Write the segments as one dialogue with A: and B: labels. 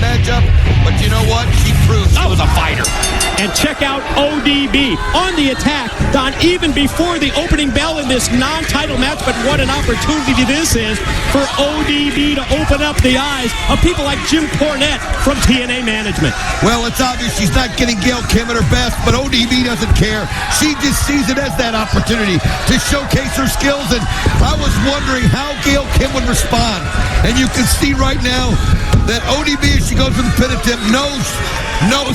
A: matchup, but you know what? She proved she was a fighter.
B: And check out ODB on the attack, Don, even before the opening bell in this non-title match. But what an opportunity this is for ODB to open up the eyes of people like Jim Cornette from TNA Management.
A: Well, it's obvious she's not getting Gail Kim at her best, but ODB doesn't care. She just sees it as that opportunity to showcase her skills, and I was wondering how Gail Kim would respond. And you can see right now that ODB, as she goes to the pin attempt, knows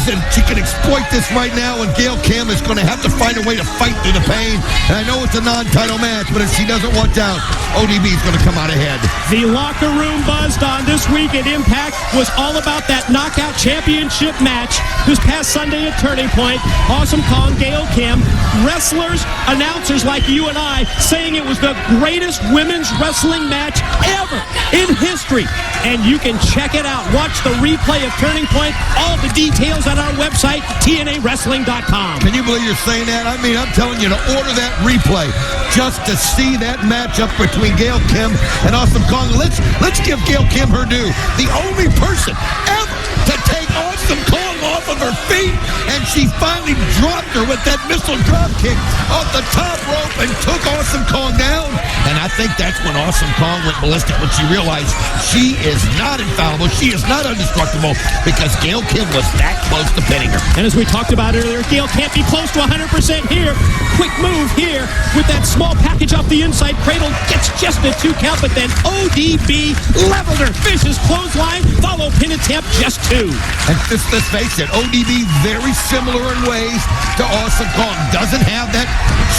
A: that she can exploit this right now, and Gail Kim is going to have to find a way to fight through the pain. And I know it's a non-title match, but if she doesn't watch out, ODB is going to come out ahead.
B: The locker room buzz, Don, this week at Impact was all about that knockout championship match this past Sunday at Turning Point. Awesome Kong, Gail Kim, wrestlers, announcers like you and I saying it was the greatest women's wrestling match ever in history. And you can check it out. Watch the replay of Turning Point. All the details on our website, TNAWrestling.com.
A: Can you believe you're saying that? I mean, I'm telling you to order that replay just to see that matchup between Gail Kim and Awesome Kong. Let's give Gail Kim her due. The only person ever to take Awesome Kong off of her feet, and she finally dropped her with that missile drop kick off the top rope and took Awesome Kong down. And I think that's when Awesome Kong went ballistic, when she realized she is not infallible, she is not indestructible, because Gail Kim was that close to pinning her.
B: And as we talked about earlier, Gail can't be close to 100% here. Quick move here with that small package off the inside cradle. Gets just a 2 count, but then ODB leveled her. Vicious clothesline, follow pin attempt, just 2.
A: And let's face it, ODB very similar in ways to Awesome Kong. Doesn't have that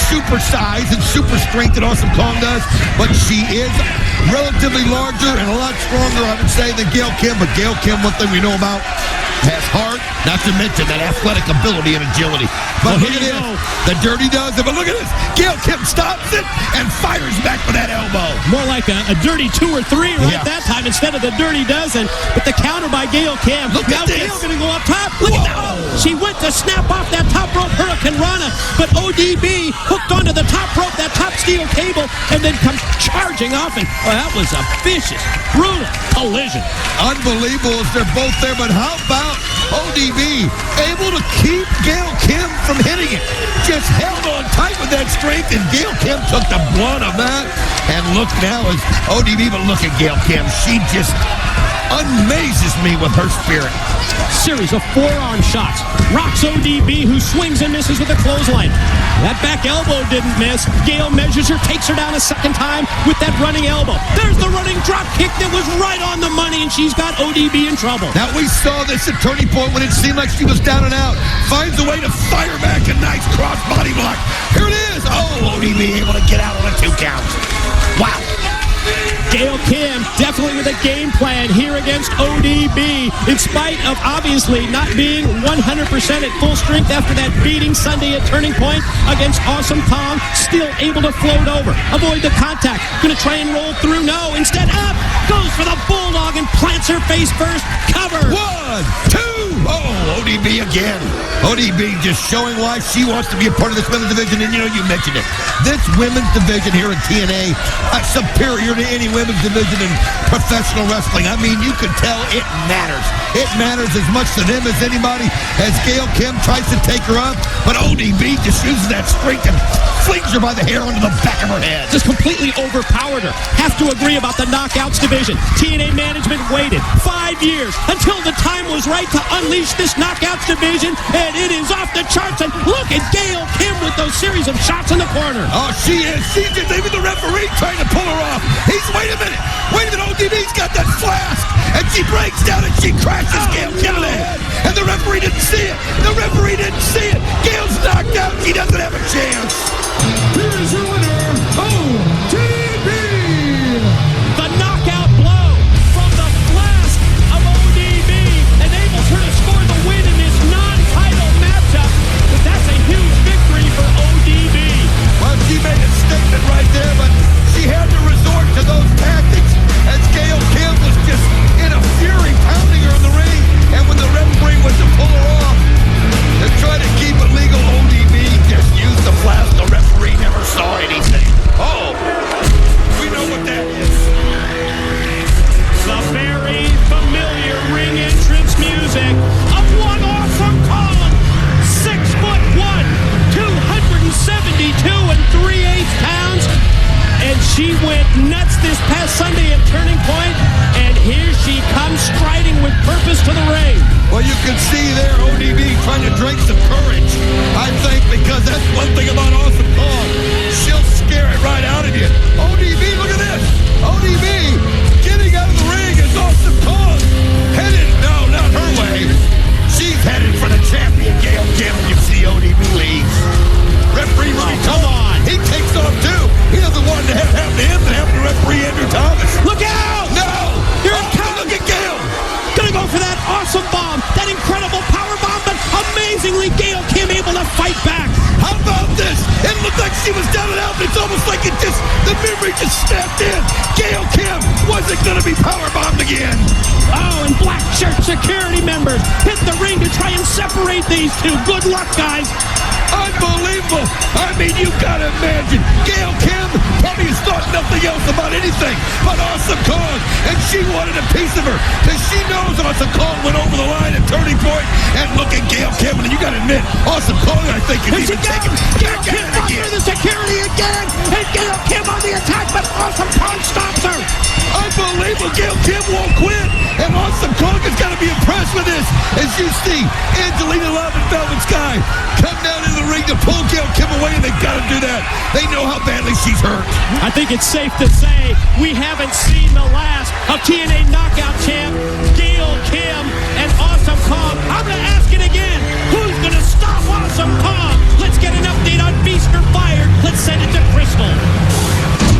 A: super size and super strength that Awesome Kong does, but she is relatively larger and a lot stronger, I would say, than Gail Kim. But Gail Kim, one thing we know about, has heart, not to mention that athletic ability and agility. But look at this. The Dirty Dozen. But look at this. Gail Kim stops it and fires back with that elbow.
B: More like a dirty 2 or 3 that time instead of the Dirty Dozen. But the counter by Gail Kim.
A: Look
B: now
A: at this.
B: Gail going to go up top. Look at that. She went to snap off that top rope Hurricane Rana, but ODB hooked onto the top rope, that top steel cable, and then comes charging off. And that was a vicious, brutal collision.
A: Unbelievable as they're both there, but how about ODB able to keep Gail Kim from hitting it? Just held on tight with that strength, and Gail Kim took the blunt of that. And look now as ODB, but look at Gail Kim. She just amazes me with her spirit.
B: Series of forearm shots. Rocks ODB, who swings and misses with a clothesline. That back elbow didn't miss. Gail measures her, takes her down a second time with that running elbow. There's the running drop kick that was right on the money, and she's got ODB in trouble.
A: Now, we saw this at Turning Point when it seemed like she was down and out. Finds a way to fire back a nice cross body block. Here it is. Oh, ODB able to get out on a 2 count. Wow.
B: Gail Kim definitely with a game plan here against ODB, in spite of obviously not being 100% at full strength after that beating Sunday at Turning Point against Awesome Kong. Still able to float over, avoid the contact, gonna try and roll through. No, instead up, goes for the bulldog and plants her face first. Cover.
A: 1, 2. Oh, ODB again. ODB just showing why she wants to be a part of this women's division. And you know, you mentioned it. This women's division here in TNA, superior to any women's division in professional wrestling. I mean, you can tell it matters. It matters as much to them as anybody, as Gail Kim tries to take her up. But ODB just uses that strength and flings her by the hair onto the back of her head.
B: Just completely overpowered her. Have to agree about the Knockouts division. TNA Management waited 5 years until the time was right to unleash this Knockouts division, and it is off the charts. And look at Gail Kim with those series of shots in the corner.
A: Oh, she is. She's just even the referee trying to pull her off. Wait a minute. ODB's got that flask, and she breaks down and she crashes Gail Kim in the head. And the referee didn't see it. Gail's knocked out. She doesn't have a chance.
C: Here's your winner, ODB.
B: The knockout blow from the flask of ODB enables her to score the win in this non-title matchup. But that's a huge victory for ODB.
A: Well, she made a statement right there, but she had to resort to those tactics as Gail Kim was just in a fury, pounding her in the ring. And when the referee went to pull her off to try to keep it legal, ODB just used the flask. The referee never saw it. He
B: to the ring.
A: Well, you can see there ODB trying to drink some courage, I think, because that's one thing about Awesome Kong. She'll scare it right out of you. ODB, look at this. ODB getting out of the ring as Awesome Kong headed, no, not her way. She's headed for the champion, Gail Kim. You see ODB leaves. Referee Rudy,
B: come on.
A: He takes off too. He doesn't want to have happen to him than happen to referee Andrew Thomas.
B: Look out!
A: No!
B: Here it comes.
A: Look at Gail.
B: Gonna go for that awesome bomb, that incredible power bomb, but amazingly Gail Kim able to fight back.
A: How about this? It looked like she was down and out, but it's almost like the memory just snapped in. Gail Kim wasn't going to be powerbombed again.
B: Oh, and black shirt security members hit the ring to try and separate these two. Good luck, guys.
A: Unbelievable. I mean, you've got to imagine. Gail Kim probably has thought nothing else about anything but Awesome Kong, and she wanted a piece of her because she knows Awesome Kong went over the line at turning point. And look at Gail Kim, and you got to admit, Awesome Kong, I think, is even taking
B: Gail Kim under the security again, and Gail Kim on the attack, but Awesome Kong stops her.
A: Unbelievable. Gail Kim won't quit, and Awesome Kong has got to be impressed with this. As you see, Angelina Love and Velvet Sky come down in the ring to pull Gail Kim away, and they've got to do that. They know how badly she's hurt.
B: I think it's safe to say we haven't seen the last of TNA Knockout champ